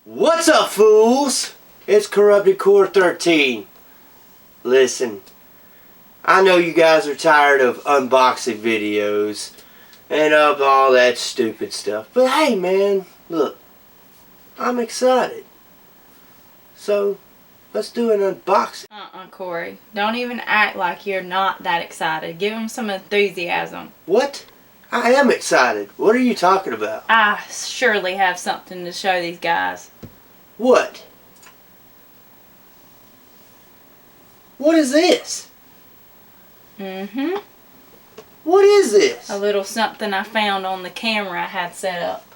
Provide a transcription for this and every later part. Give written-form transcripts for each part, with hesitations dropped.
What's up, fools? It's Corrupted Core 13. Listen, I know you guys are tired of unboxing videos and of all that stupid stuff, but hey man, look, I'm excited. So, let's do an unboxing. Corey. Don't even act like you're not that excited. Give him some enthusiasm. What? I am excited. What are you talking about? I surely have something to show these guys. What? What is this? Mm-hmm. What is this? A little something I found on the camera I had set up.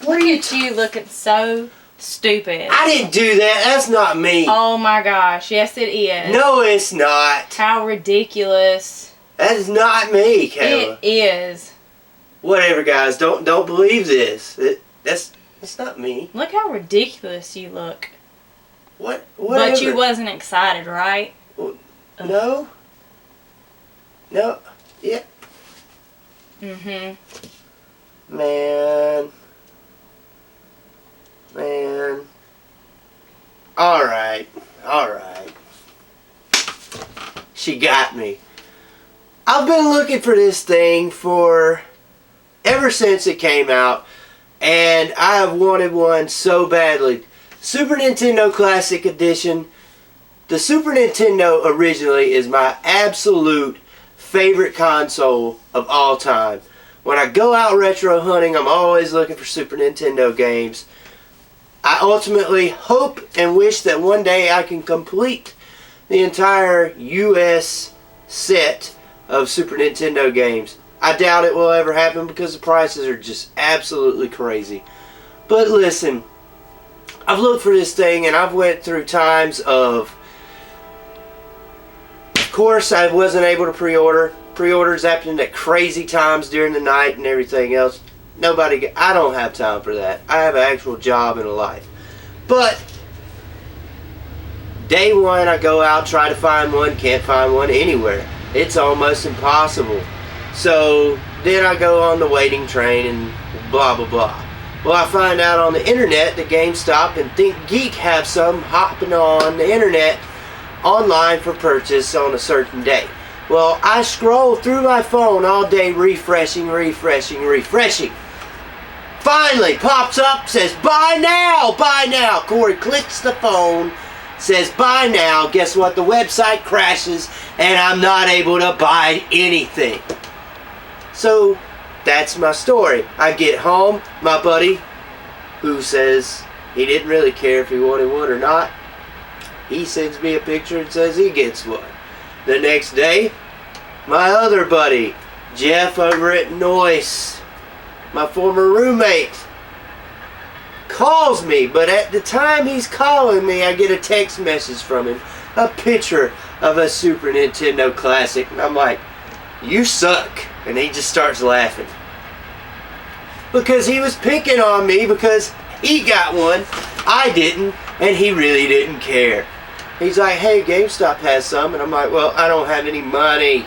Look at you looking so stupid. I didn't do that. That's not me. Oh my gosh. Yes, it is. No, it's not. How ridiculous. That is not me, Kayla. It is. Whatever, guys. Don't believe this. It's not me. Look how ridiculous you look. Whatever. But you wasn't excited, right? No. No. Yeah. Mm-hmm. Man. Alright. She got me. I've been looking for this thing ever since it came out, and I have wanted one so badly. Super Nintendo Classic Edition. The Super Nintendo originally is my absolute favorite console of all time. When I go out retro hunting, I'm always looking for Super Nintendo games. I ultimately hope and wish that one day I can complete the entire US set of Super Nintendo games. I doubt it will ever happen because the prices are just absolutely crazy. But listen, I've looked for this thing and I've went through times of course I wasn't able to pre-order. Pre-orders happened at crazy times during the night and everything else. I don't have time for that. I have an actual job and a life. But day one I go out, try to find one, can't find one anywhere. It's almost impossible. So then I go on the waiting train and blah blah blah. Well, I find out on the internet that GameStop and ThinkGeek have some hopping on the internet online for purchase on a certain day. Well, I scroll through my phone all day refreshing. Finally pops up, says buy now, buy now. Corey clicks the phone, says buy now. Guess what? The website crashes and I'm not able to buy anything. So that's my story. I get home, my buddy, who says he didn't really care if he wanted one or not, he sends me a picture and says he gets one. The next day, my other buddy, Jeff over at Noise, my former roommate, calls me, but at the time he's calling me, I get a text message from him, a picture of a Super Nintendo Classic, and I'm like, you suck. And he just starts laughing. Because he was picking on me because he got one, I didn't, and he really didn't care. He's like, hey, GameStop has some, and I'm like, well, I don't have any money.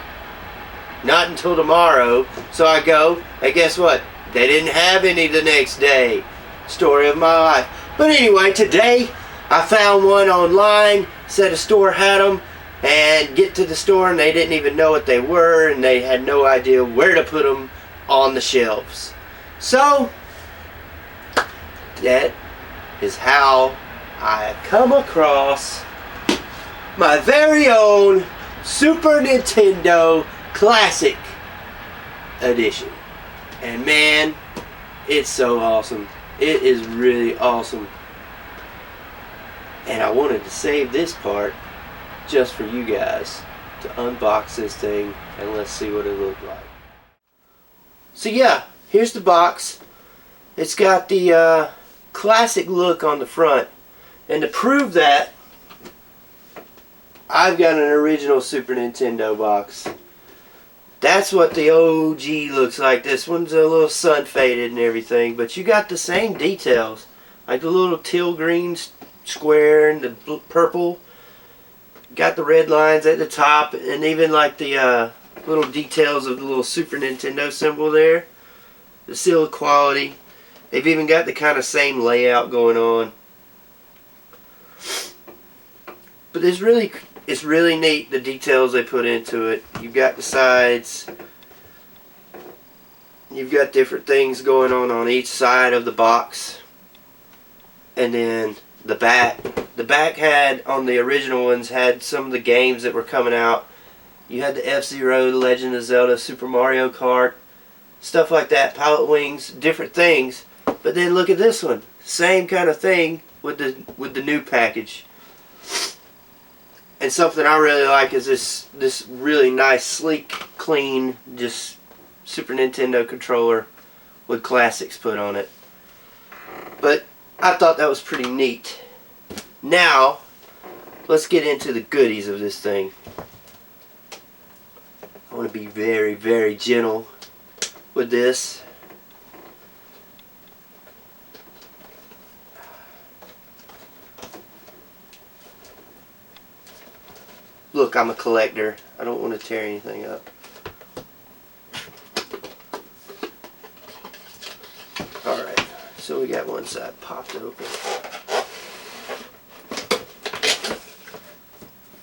Not until tomorrow. So I go, and guess what? They didn't have any the next day. Story of my life. But anyway, today I found one online, said a store had them, and get to the store and they didn't even know what they were and they had no idea where to put them on the shelves. So that is how I have come across my very own Super Nintendo Classic Edition. And man, it's so awesome. It is really awesome. And I wanted to save this part just for you guys to unbox this thing and let's see what it looks like. So yeah, here's the box. It's got the classic look on the front, and to prove that, I've got an original Super Nintendo box. That's what the OG looks like. This one's a little sun faded and everything, but you got the same details, like the little teal green square and the purple. Got the red lines at the top, and even like the little details of the little Super Nintendo symbol there. The seal quality. They've even got the kind of same layout going on. But it's really neat, the details they put into it. You've got the sides. You've got different things going on each side of the box. And then the back. The back had, on the original ones, had some of the games that were coming out. You had the F-Zero, The Legend of Zelda, Super Mario Kart, stuff like that, Pilot Wings, different things. But then look at this one. Same kind of thing with the new package. And something I really like is this really nice, sleek, clean, just Super Nintendo controller with classics put on it. But I thought that was pretty neat. Now, let's get into the goodies of this thing. I want to be very, very gentle with this. Look, I'm a collector. I don't want to tear anything up. Alright, so we got one side popped open.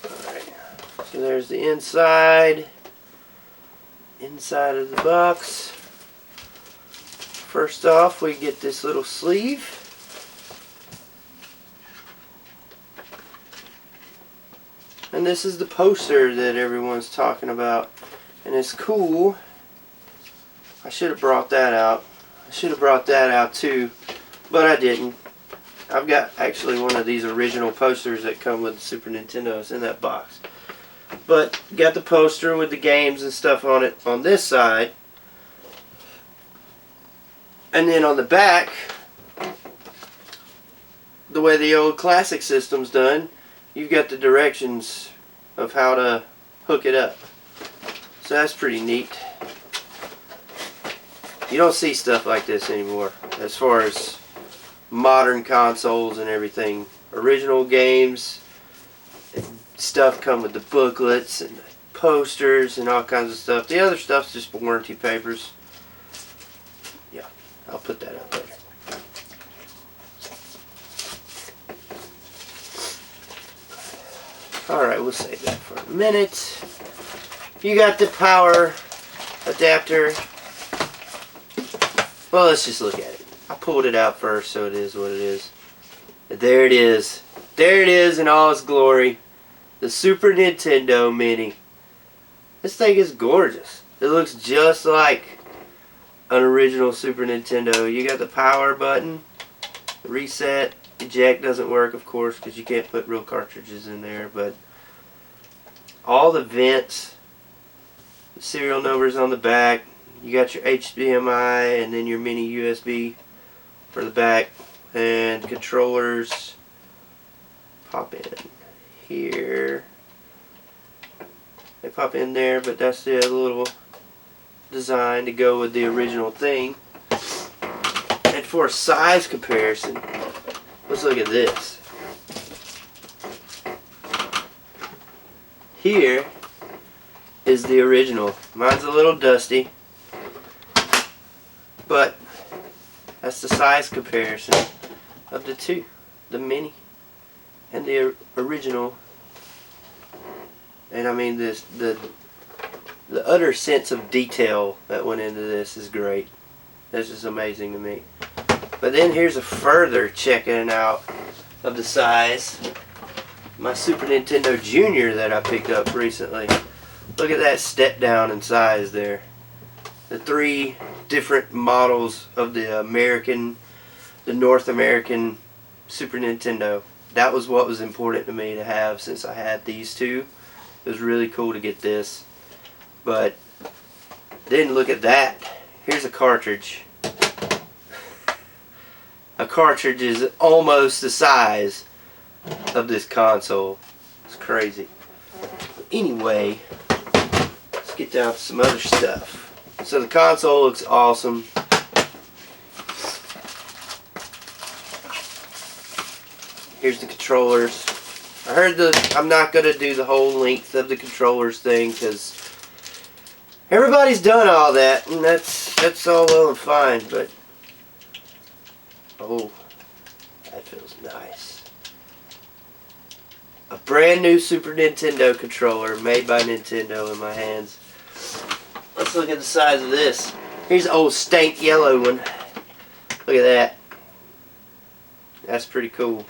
Alright, so there's the inside of the box. First off, we get this little sleeve. And this is the poster that everyone's talking about. And it's cool. I should have brought that out. I should have brought that out too, but I didn't. I've got actually one of these original posters that come with the Super Nintendo. It's in that box. But got the poster with the games and stuff on it on this side. And then on the back, the way the old classic system's done, you've got the directions of how to hook it up. So that's pretty neat. You don't see stuff like this anymore as far as modern consoles and everything. Original games and stuff come with the booklets and the posters and all kinds of stuff. The other stuff's just warranty papers. Yeah, I'll put that up later. Alright, we'll save that for a minute. You got the power adapter. Well, let's just look at it. I pulled it out first, so it is what it is. There it is. There it is in all its glory. The Super Nintendo Mini. This thing is gorgeous. It looks just like an original Super Nintendo. You got the power button, the reset. Eject doesn't work, of course, because you can't put real cartridges in there, but all the vents, the serial numbers on the back. You got your HDMI and then your mini USB for the back, and controllers pop in here. They pop in there, but that's the little design to go with the original thing. And for a size comparison, let's look at this. Here is the original. Mine's a little dusty, but that's the size comparison of the two, the mini and the original. And I mean, the utter sense of detail that went into this is great. This is amazing to me. But then here's a further checking out of the size. My Super Nintendo Junior that I picked up recently. Look at that step down in size there. The three different models of the North American Super Nintendo. That was what was important to me to have since I had these two. It was really cool to get this. But then look at that. Here's a cartridge. A cartridge is almost the size of this console. It's crazy. Anyway, let's get down to some other stuff. So the console looks awesome. Here's the controllers. I heard I'm not going to do the whole length of the controllers thing because everybody's done all that, and that's all well and fine, but Oh, that feels nice. A brand new Super Nintendo controller made by Nintendo in my hands. Let's look at the size of this. Here's an old stank yellow one. Look at that. That's pretty cool.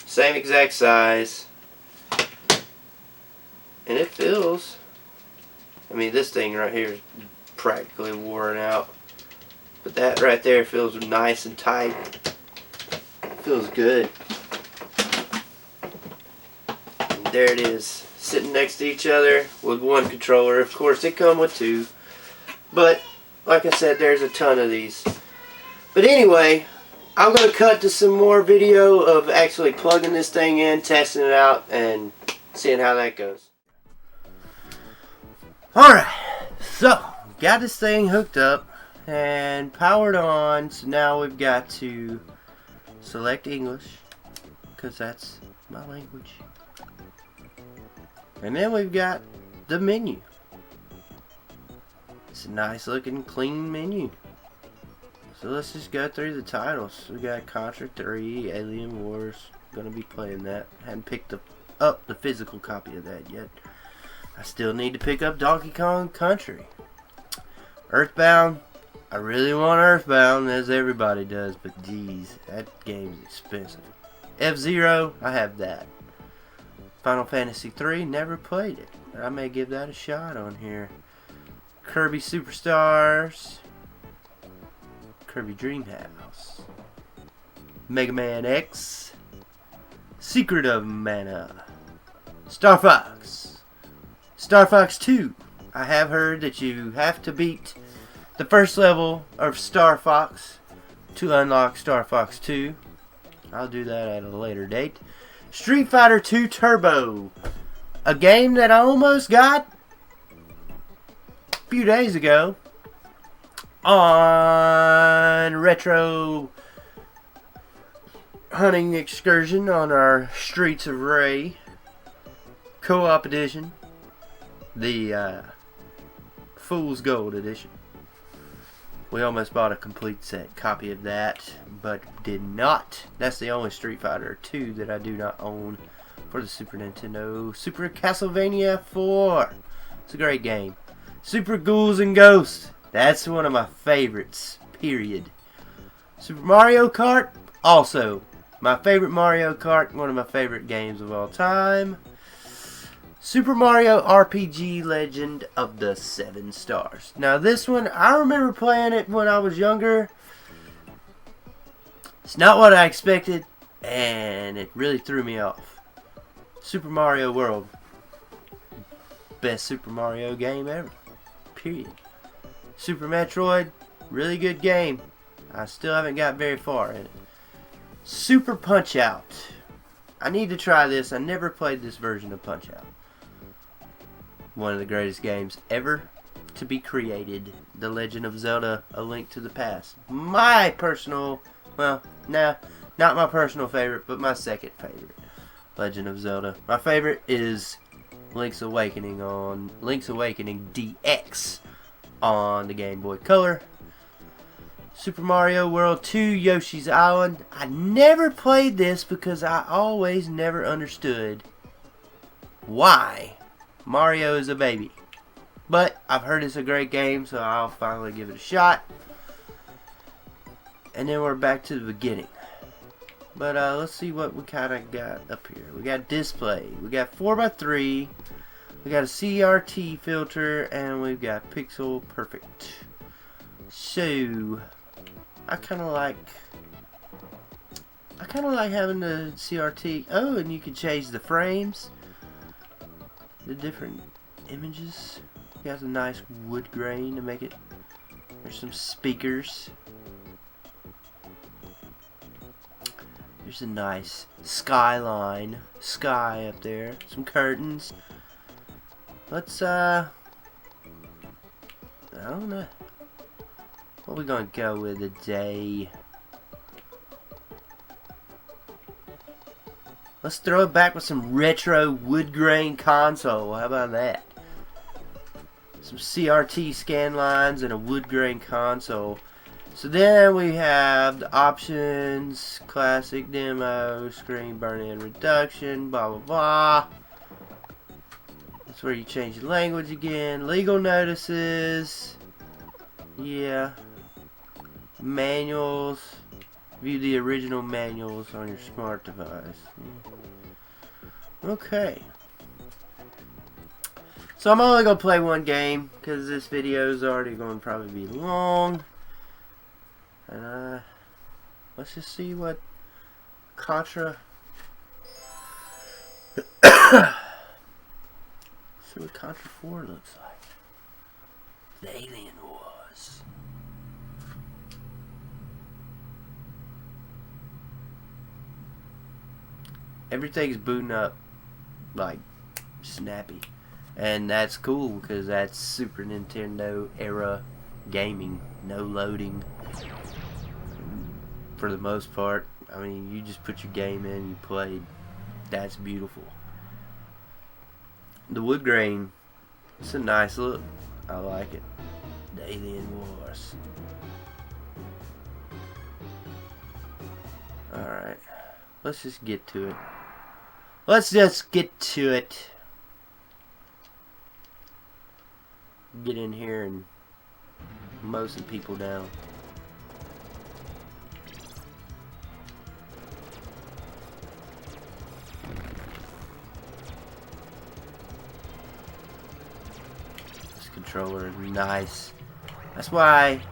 Same exact size. And it feels, I mean, this thing right here is practically worn out. But that right there feels nice and tight. Feels good. And there it is, sitting next to each other with one controller. Of course, they come with two. But, like I said, there's a ton of these. But anyway, I'm going to cut to some more video of actually plugging this thing in, testing it out, and seeing how that goes. Alright, so, got this thing hooked up and powered on. So now we've got to select English, because that's my language. And then we've got the menu. It's a nice looking clean menu. So let's just go through the titles. We got Contra 3, Alien Wars. Gonna be playing that. Haven't picked up the physical copy of that yet. I still need to pick up Donkey Kong Country. EarthBound. I really want EarthBound, as everybody does, but geez, that game's expensive. F-Zero, I have that. Final Fantasy III, never played it, but I may give that a shot on here. Kirby Superstars. Kirby Dream House. Mega Man X. Secret of Mana. Star Fox. Star Fox 2. I have heard that you have to beat the first level of Star Fox to unlock Star Fox 2. I'll do that at a later date. Street Fighter 2 Turbo. A game that I almost got a few days ago on Retro Hunting Excursion on our Streets of Ray Co-op Edition. The Fool's Gold Edition. We almost bought a complete set copy of that, but did not. That's the only Street Fighter 2 that I do not own for the Super Nintendo. Super Castlevania IV. It's a great game. Super Ghouls' Ghosts. That's one of my favorites, period. Super Mario Kart. Also, my favorite Mario Kart. One of my favorite games of all time. Super Mario RPG Legend of the 7 Stars. Now this one, I remember playing it when I was younger. It's not what I expected, and it really threw me off. Super Mario World. Best Super Mario game ever. Period. Super Metroid, really good game. I still haven't got very far in it. Super Punch-Out. I need to try this. I never played this version of Punch-Out. One of the greatest games ever to be created. The Legend of Zelda, A Link to the Past. My personal, well, nah, not my personal favorite, but my second favorite. Legend of Zelda. My favorite is Link's Awakening DX on the Game Boy Color. Super Mario World 2 Yoshi's Island. I never played this because I always never understood why Mario is a baby. But I've heard it's a great game, so I'll finally give it a shot. And then we're back to the beginning. But let's see what we kind of got up here. We got display. We got 4x3. We got a CRT filter. And we've got pixel perfect. So I kind of like having the CRT. Oh, and you can change the frames. The different images. It has a nice wood grain to make it. There's some speakers. There's a nice sky up there. Some curtains. Let's I don't know. What are we gonna go with today? Let's throw it back with some retro wood grain console. How about that? Some CRT scan lines and a wood grain console. So then we have the options, classic demo, screen burn-in reduction, blah blah blah. That's where you change the language again. Legal notices. Yeah. Manuals. View the original manuals on your smart device. Okay. So I'm only going to play one game because this video is already going to probably be long. And let's just see what Contra. See what Contra 4 looks like. The Alien Wars. Everything's booting up like snappy, and that's cool because that's Super Nintendo era gaming. No loading. For the most part, I mean, you just put your game in, you played. That's beautiful. The wood grain, it's a nice look. I like it. The Alien Wars. Alright, let's just get to it. Let's just get to it. Get in here and mow some people down. Controller is nice. That's why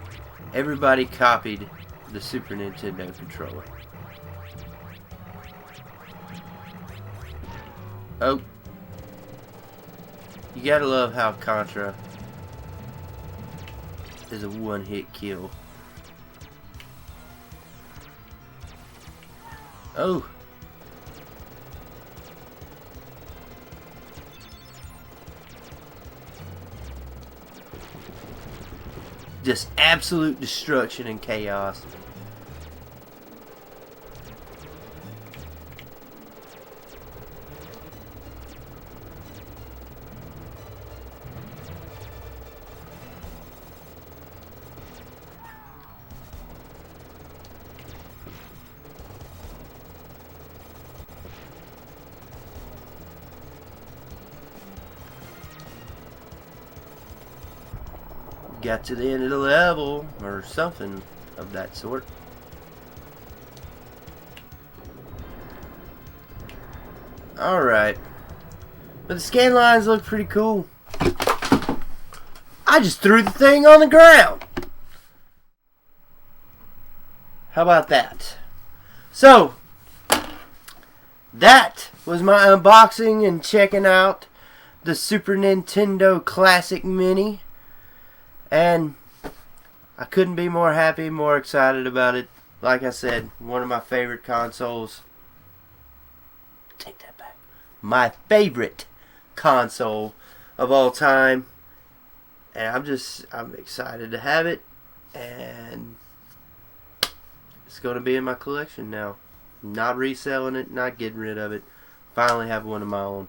everybody copied the Super Nintendo controller. Oh, you gotta love how Contra is a one-hit kill. Oh. Just absolute destruction and chaos. Got to the end of the level, or something of that sort. Alright. But the scan lines look pretty cool. I just threw the thing on the ground. How about that? So, that was my unboxing and checking out the Super Nintendo Classic Mini. And I couldn't be more happy, more excited about it. Like I said, one of my favorite consoles. Take that back. My favorite console of all time. And I'm excited to have it. And it's going to be in my collection now. Not reselling it, not getting rid of it. Finally have one of my own.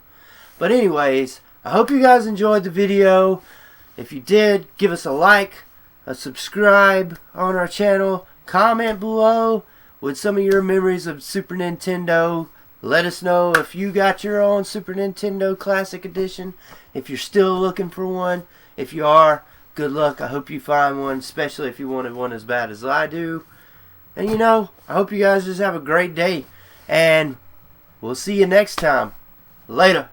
But anyways, I hope you guys enjoyed the video. If you did, give us a like, a subscribe on our channel, comment below with some of your memories of Super Nintendo. Let us know if you got your own Super Nintendo Classic Edition, if you're still looking for one. If you are, good luck. I hope you find one, especially if you wanted one as bad as I do. And you know, I hope you guys just have a great day, and we'll see you next time. Later.